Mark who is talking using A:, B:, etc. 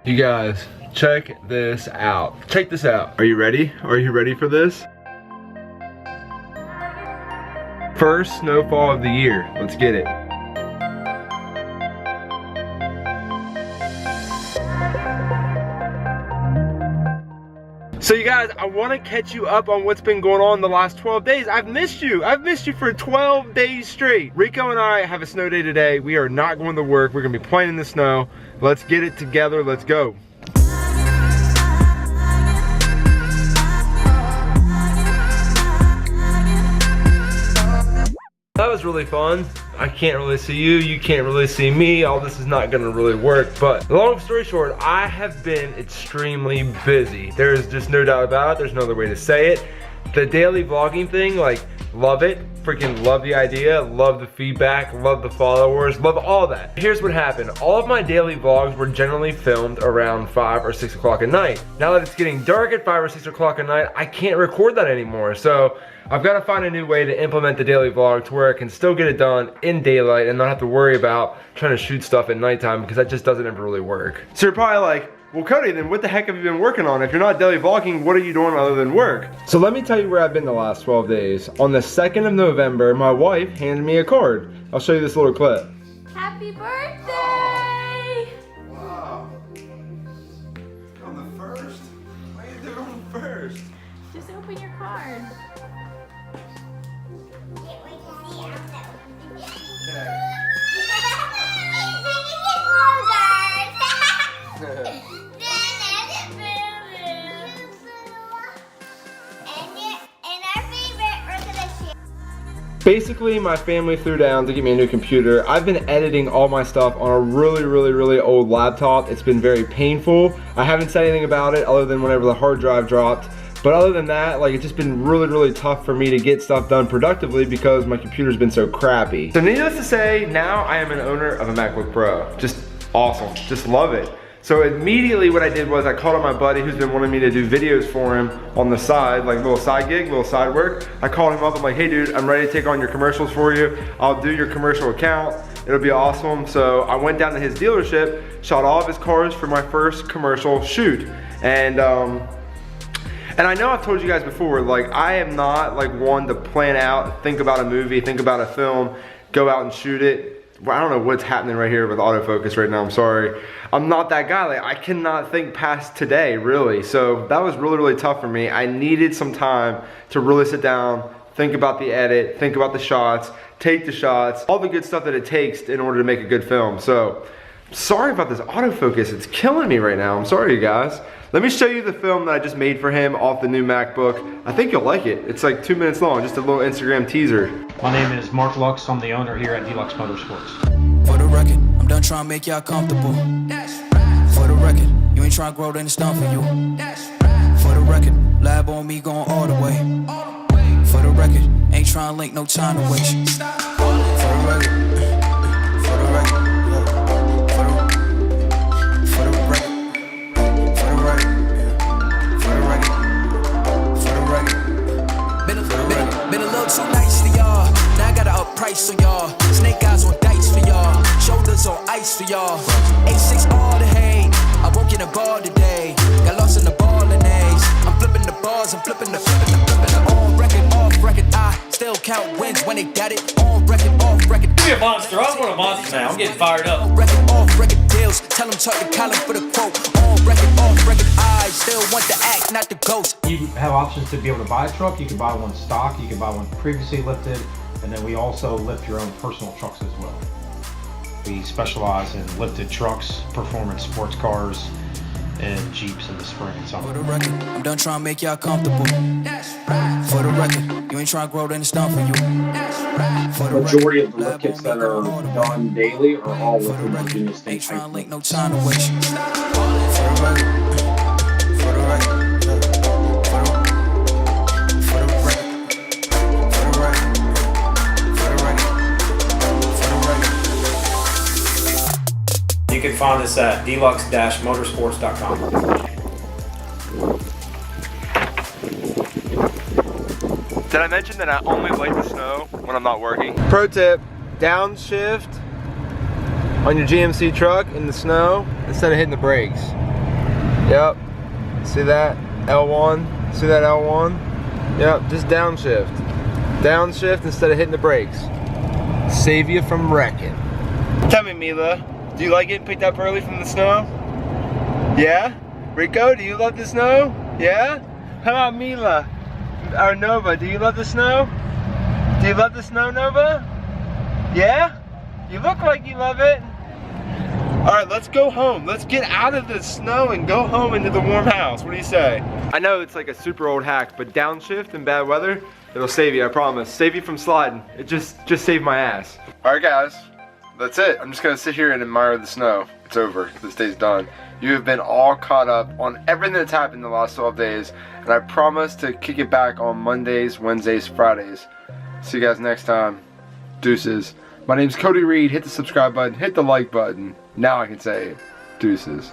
A: You guys, check this out. Check this out. Are you ready? Are you ready for this? First snowfall of the year. Let's get it. So you guys, I want to catch you up on what's been going on the last 12 days. I've missed you. I've missed you for 12 days straight. Rico and I have a snow day today. We are not going to work. We're going to be playing in the snow. Let's get it together. Let's go. That was really fun. I can't really see you, you can't really see me. All this is not gonna really work, but long story short, I have been extremely busy. There's just no doubt about it. There's no other way to say it. The daily vlogging thing, like, love it. Freaking love the idea, love the feedback, love the followers, love all that. Here's what happened. All of my daily vlogs were generally filmed around 5 or 6 o'clock at night. Now that it's getting dark at 5 or 6 o'clock at night, I can't record that anymore. So I've got to find a new way to implement the daily vlog to where I can still get it done in daylight and not have to worry about trying to shoot stuff at nighttime, because that just doesn't ever really work. So you're probably like, well, Cody, then what the heck have you been working on? If you're not daily vlogging, what are you doing other than work? So let me tell you where I've been the last 12 days. On the 2nd of November, my wife handed me a card. I'll show you this little clip.
B: Happy birthday!
A: Wow. On the 1st? Why are you doing on the 1st?
B: Just open your card.
A: Basically, my family threw down to get me a new computer. I've been editing all my stuff on a really old laptop. It's been very painful. I haven't said anything about it other than whenever the hard drive dropped. But other than that, like, it's just been really tough for me to get stuff done productively because my computer's been so crappy. So needless to say, now I am an owner of a MacBook Pro. Just awesome, just love it. So immediately what I did was I called up my buddy who's been wanting me to do videos for him on the side, like little side gig, little side work. I called him up, I'm like, hey dude, I'm ready to take on your commercials for you. I'll do your commercial account. It'll be awesome. So I went down to his dealership, shot all of his cars for my first commercial shoot. And I know I've told you guys before, like, I am not like one to plan out, think about a movie, think about a film, go out and shoot it. Well, I don't know what's happening right here with autofocus right now, I'm sorry. I'm not that guy, like, I cannot think past today, really. So that was really tough for me. I needed some time to really sit down, think about the edit, think about the shots, take the shots, all the good stuff that it takes in order to make a good film. So, sorry about this autofocus, it's killing me right now. I'm sorry, you guys. Let me show you the film that I just made for him off the new MacBook. I think you'll like it. It's like 2 minutes long, just a little Instagram teaser.
C: My name is Mark Lux. I'm the owner here at Deluxe Motorsports.
D: For the record, I'm done trying to make y'all comfortable. For the record, you ain't trying to grow, then it's done for you. For the record, lab on me going all the way. For the record, ain't trying to link, no time to waste. For the record, for the record. So nice to y'all. Now I gotta up price on y'all. Snake eyes on dice for y'all. Shoulders on ice for y'all. A6 all the hate. I won't get a ball today. Got lost in the ball and A's. I'm flipping the bars. I'm flipping the on record, off record. I still count wins when they got it. On record, off record.
E: Give me a monster. I want a monster now. I'm getting fired up.
D: On record, off record deals. Tell them talk to Colin for the quote. On record, off record. I still want the act, not the ghost.
C: You have options to be able to buy a truck. You can buy one stock. You can buy one previously lifted. And then we also lift your own personal trucks as well. We specialize in lifted trucks, performance sports cars, and Jeeps in the spring and summer.
D: For the record, I'm done trying to make y'all comfortable. For the record, you ain't trying to grow, then it's done for you. For the
F: Majority of the lift kits that are done daily are all lifted in Virginia State
D: ain't trying to
F: High
D: link, no time to waste. For the record, for the record.
E: You can find us at deluxe-motorsports.com.
A: Did I mention that I only like the snow when I'm not working? Pro tip, downshift on your GMC truck in the snow instead of hitting the brakes. Yep. See that? L1. See that L1? Yep, just downshift. Downshift instead of hitting the brakes. Save you from wrecking. Tell me, Mila, do you like getting picked up early from the snow? Yeah? Rico, do you love the snow? Yeah? How about Mila? Or Nova, do you love the snow? Do you love the snow, Nova? Yeah? You look like you love it. Alright, let's go home. Let's get out of the snow and go home into the warm house. What do you say? I know it's like a super old hack, but downshift in bad weather, it'll save you, I promise. Save you from sliding. It just saved my ass. Alright guys, that's it. I'm just gonna sit here and admire the snow. It's over. This day's done. You have been all caught up on everything that's happened in the last 12 days, and I promise to kick it back on Mondays, Wednesdays, Fridays. See you guys next time. Deuces. My name's Cody Reed. Hit the subscribe button, hit the like button. Now I can say deuces.